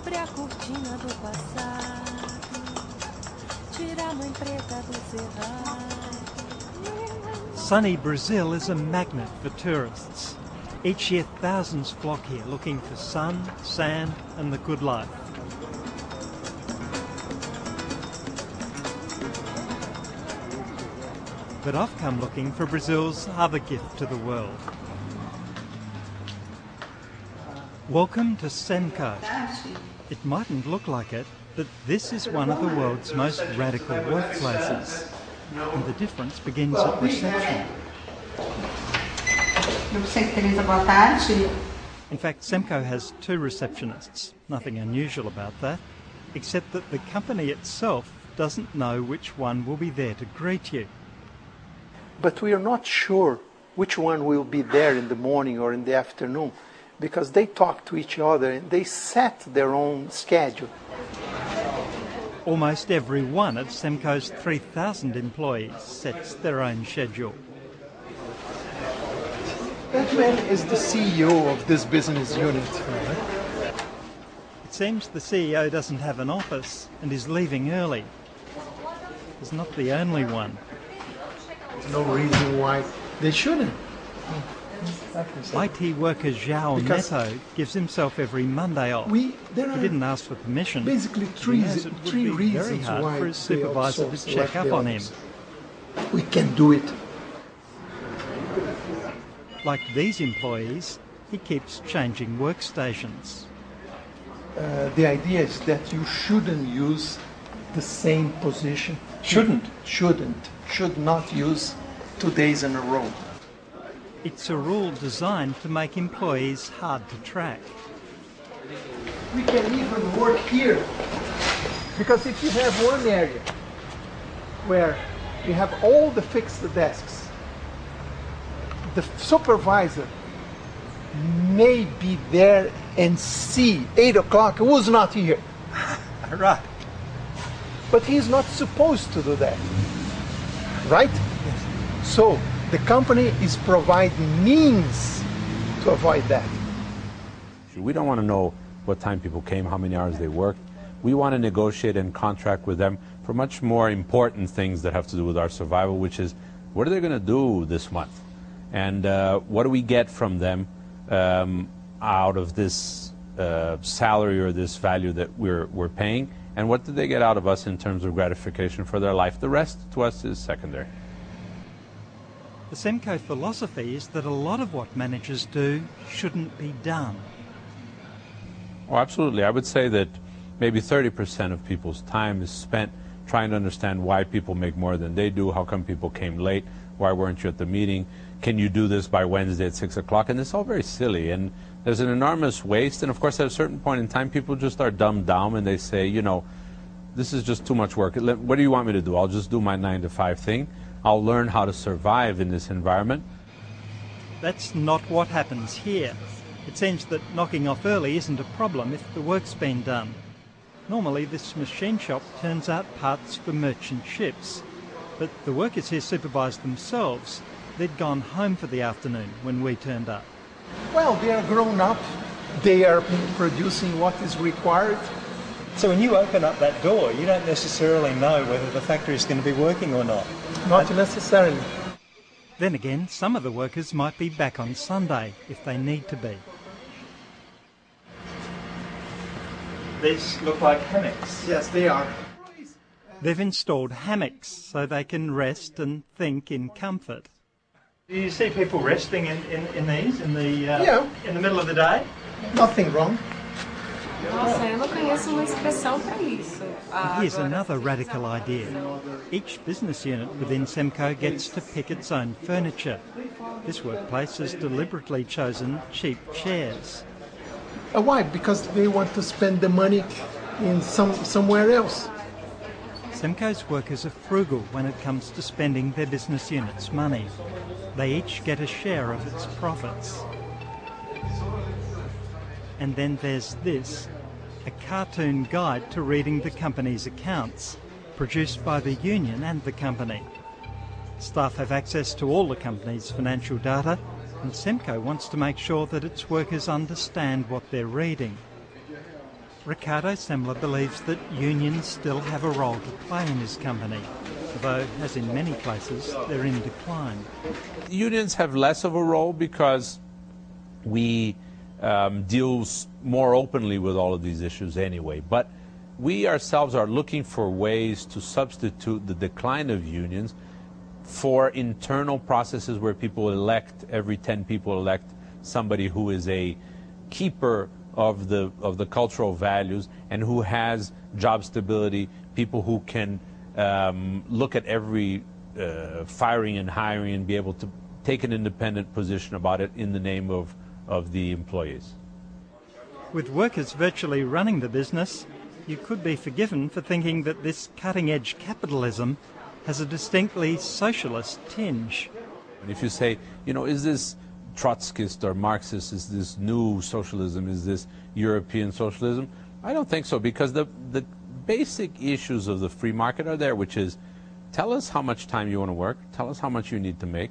Abre a cortina do passado, tira a mãe preta do cerrado. Sunny Brazil is a magnet for tourists. Each year thousands flock here looking for sun, sand and the good life. But I've come looking for Brazil's other gift to the world. Welcome to Semco. It mightn't look like it, but this is one of the world's most radical workplaces. And the difference begins at reception. In fact, Semco has 2 receptionists. Nothing unusual about that, except that the company itself doesn't know which one will be there to greet you. But we are not sure which one will be there in the morning or in the afternoon, because they talk to each other and they set their own schedule. Almost every one of Semco's 3,000 employees sets their own schedule. That man is the CEO of this business unit. It seems the CEO doesn't have an office and is leaving early. He's not the only one. There's no reason why they shouldn't. IT worker João Neto gives himself every Monday off. He didn't ask for permission. Basically, three reasons very hard why for his supervisor to check up on him. We can do it. Like these employees, he keeps changing workstations. The idea is that you shouldn't use the same position. Should not use 2 days in a row. It's a rule designed to make employees hard to track. We can even work here, because if you have one area where you have all the fixed desks, the supervisor may be there and see 8 o'clock who's not here. Right. But he's not supposed to do that, right? So the company is providing means to avoid that. We don't want to know what time people came, how many hours they worked. We want to negotiate and contract with them for much more important things that have to do with our survival, which is what are they going to do this month? And what do we get from them out of this salary or this value that we're paying? And what do they get out of us in terms of gratification for their life? The rest to us is secondary. The Semco philosophy is that a lot of what managers do shouldn't be done. Oh, absolutely. I would say that maybe 30% of people's time is spent trying to understand why people make more than they do, how come people came late, why weren't you at the meeting, can you do this by Wednesday at 6 o'clock? And it's all very silly, and there's an enormous waste, and of course at a certain point in time people just are dumbed down and they say, you know, this is just too much work. What do you want me to do? I'll just do my 9-to-5 thing. I'll learn how to survive in this environment. That's not what happens here. It seems that knocking off early isn't a problem if the work's been done. Normally this machine shop turns out parts for merchant ships, but the workers here supervise themselves. They'd gone home for the afternoon when we turned up. Well, they are grown up. They are producing what is required. So when you open up that door, you don't necessarily know whether the factory is going to be working or not. Not necessarily. Then again, some of the workers might be back on Sunday if they need to be. These look like hammocks. Yes, they are. They've installed hammocks so they can rest and think in comfort. Do you see people resting in these in the middle of the day? Nothing wrong. Nossa, eu não conheço uma expressão para isso. Here's another radical idea. Each business unit within Semco gets to pick its own furniture. This workplace has deliberately chosen cheap chairs. Why? Because they want to spend the money in somewhere else. Semco's workers are frugal when it comes to spending their business unit's money. They each get a share of its profits. And then there's this, a cartoon guide to reading the company's accounts, produced by the union and the company. Staff have access to all the company's financial data, and Semco wants to make sure that its workers understand what they're reading. Ricardo Semler believes that unions still have a role to play in his company, although, as in many places, they're in decline. Unions have less of a role because we deal more openly with all of these issues anyway. But we ourselves are looking for ways to substitute the decline of unions for internal processes where people elect, every 10 people elect somebody who is a keeper of the cultural values and who has job stability, people who can look at every firing and hiring and be able to take an independent position about it in the name of the employees. With workers virtually running the business, you could be forgiven for thinking that this cutting-edge capitalism has a distinctly socialist tinge. And if you say, you know, is this Trotskyist or Marxist, is this new socialism, is this European socialism? I don't think so, because the basic issues of the free market are there, which is tell us how much time you want to work, tell us how much you need to make,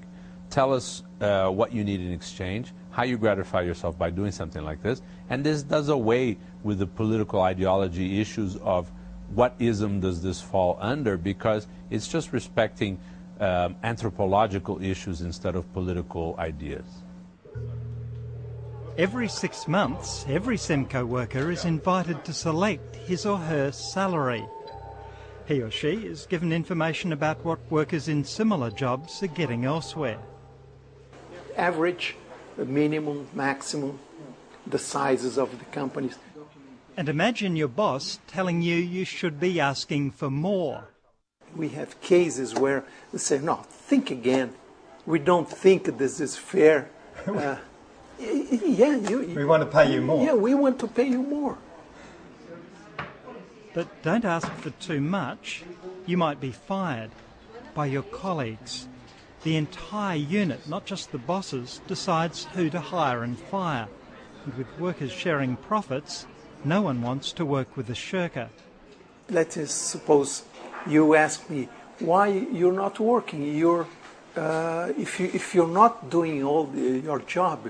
tell us what you need in exchange, how you gratify yourself by doing something like this. And this does away with the political ideology issues of what ism does this fall under, because it's just respecting anthropological issues instead of political ideas. Every 6 months, every Semco worker is invited to select his or her salary. He or she is given information about what workers in similar jobs are getting elsewhere. Average, minimum, maximum, the sizes of the companies. And imagine your boss telling you you should be asking for more. We have cases where they say, no, think again. We don't think this is fair. We want to pay you more. Yeah, we want to pay you more. But don't ask for too much. You might be fired by your colleagues. The entire unit, not just the bosses, decides who to hire and fire. And with workers sharing profits, no one wants to work with a shirker. Let's suppose you ask me why you're not working. If you're not doing your job,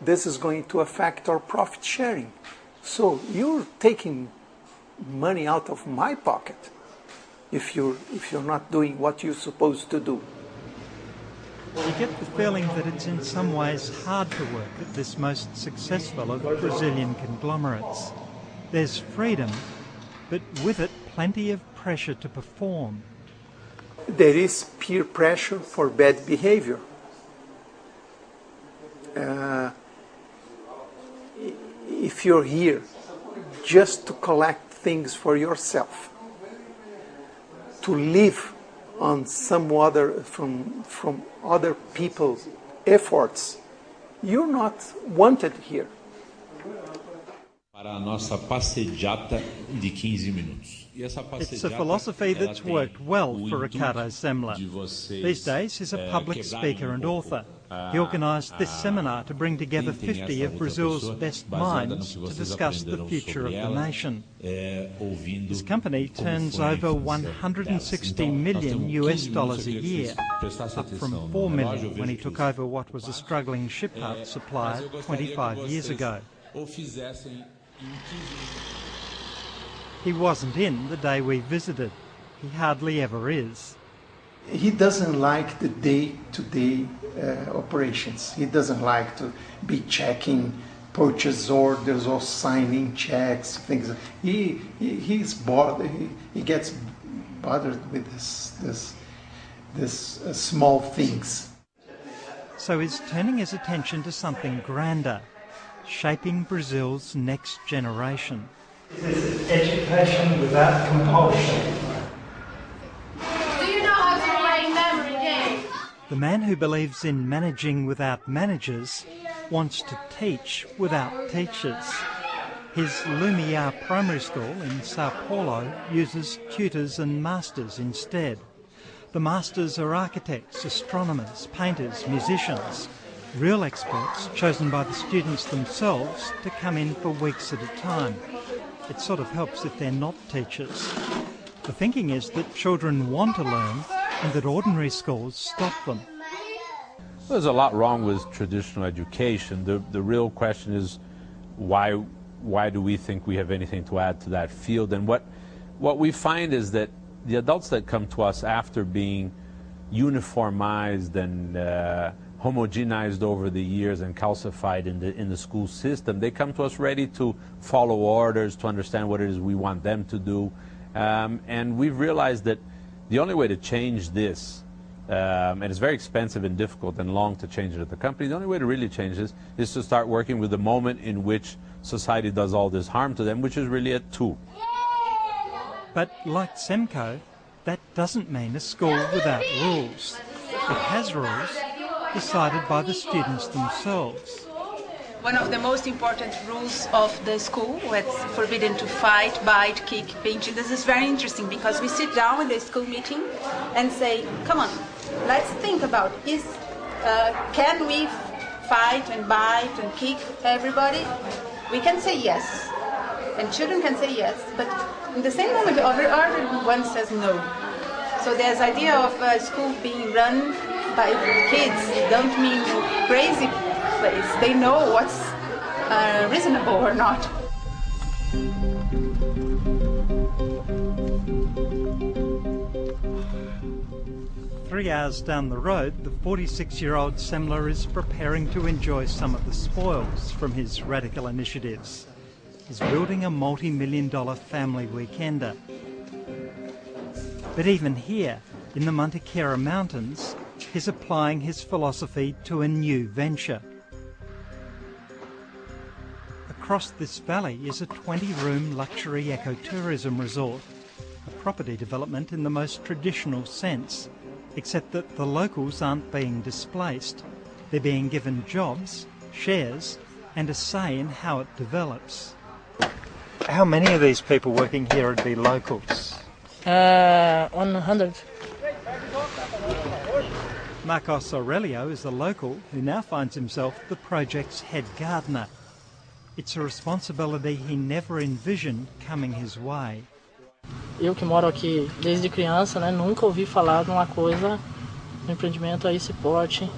this is going to affect our profit sharing. So you're taking money out of my pocket if you're not doing what you're supposed to do. You get the feeling that it's in some ways hard to work at this most successful of Brazilian conglomerates. There's freedom, but with it plenty of pressure to perform. There is peer pressure for bad behavior. If you're here just to collect things for yourself, to live on some other from other people's efforts, you're not wanted here. Para a nossa passejata de 15 minutos. It's a philosophy that's worked well for Ricardo Semler. These days he's a public speaker and author. He organised this seminar to bring together 50 of Brazil's best minds to discuss the future of the nation. His company turns over $160 million a year, up from $4 million when he took over what was a struggling ship part supplier 25 years ago. He wasn't in the day we visited. He hardly ever is. He doesn't like the day-to-day operations. He doesn't like to be checking purchase orders or signing checks, things. He's bothered. He gets bothered with this small things. So he's turning his attention to something grander, shaping Brazil's next generation. This is education without compulsion. The man who believes in managing without managers wants to teach without teachers. His Lumiar primary school in Sao Paulo uses tutors and masters instead. The masters are architects, astronomers, painters, musicians, real experts chosen by the students themselves to come in for weeks at a time. It sort of helps if they're not teachers. The thinking is that children want to learn and that ordinary schools stop them. There's a lot wrong with traditional education. The real question is why why do we think we have anything to add to that field? And what we find is that the adults that come to us after being uniformized and homogenized over the years and calcified in the school system, they come to us ready to follow orders, to understand what it is we want them to do. And we've realized that the only way to change this, and it's very expensive and difficult and long to change it at the company, the only way to really change this is to start working with the moment in which society does all this harm to them, which is really at 2. But like Semco, that doesn't mean a school without rules. It has rules decided by the students themselves. One of the most important rules of the school, it's forbidden to fight, bite, kick, pinch. This is very interesting because we sit down in the school meeting and say, come on, let's think about can we fight and bite and kick everybody? We can say yes, and children can say yes, but in the same moment, everyone says no. So this idea of a school being run by kids don't mean crazy place. They know what's reasonable or not. Three hours down the road, the 46-year-old Semler is preparing to enjoy some of the spoils from his radical initiatives. He's building a multi-million-dollar family weekender. But even here, in the Mantiqueira Mountains, he's applying his philosophy to a new venture. Across this valley is a 20-room luxury ecotourism resort, a property development in the most traditional sense, except that the locals aren't being displaced. They're being given jobs, shares, and a say in how it develops. How many of these people working here would be locals? 100. Marcos Aurelio is a local who now finds himself the project's head gardener. It's a responsibility he never envisioned coming his way. Eu que moro aqui desde criança, né, nunca ouvi falar de uma coisa, um empreendimento a esse porte,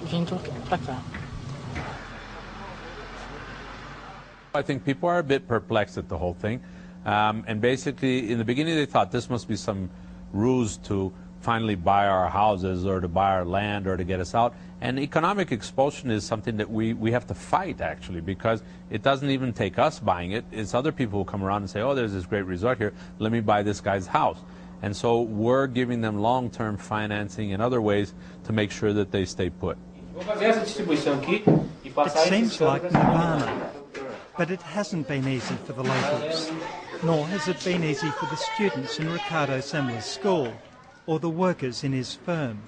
vindo para cá. I think people are a bit perplexed at the whole thing. And basically, in the beginning, they thought this must be some ruse to finally buy our houses or to buy our land or to get us out. And economic expulsion is something that we have to fight, actually, because it doesn't even take us buying it. It's other people who come around and say, oh, there's this great resort here. Let me buy this guy's house. And so we're giving them long-term financing and other ways to make sure that they stay put. It seems like nirvana, but it hasn't been easy for the locals, nor has it been easy for the students in Ricardo Semler's school or the workers in his firm.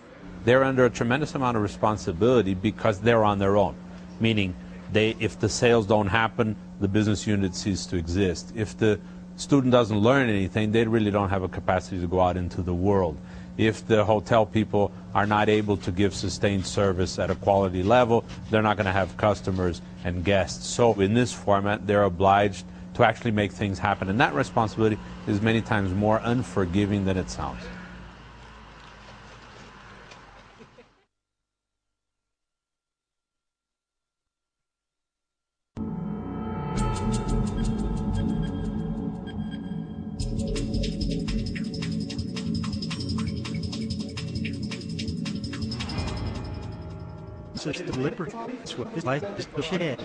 They're under a tremendous amount of responsibility because they're on their own, meaning if the sales don't happen, the business unit ceases to exist. If the student doesn't learn anything, they really don't have a capacity to go out into the world. If the hotel people are not able to give sustained service at a quality level, they're not going to have customers and guests. So in this format, they're obliged to actually make things happen. And that responsibility is many times more unforgiving than it sounds. It's deliberate. It's what this life is shared.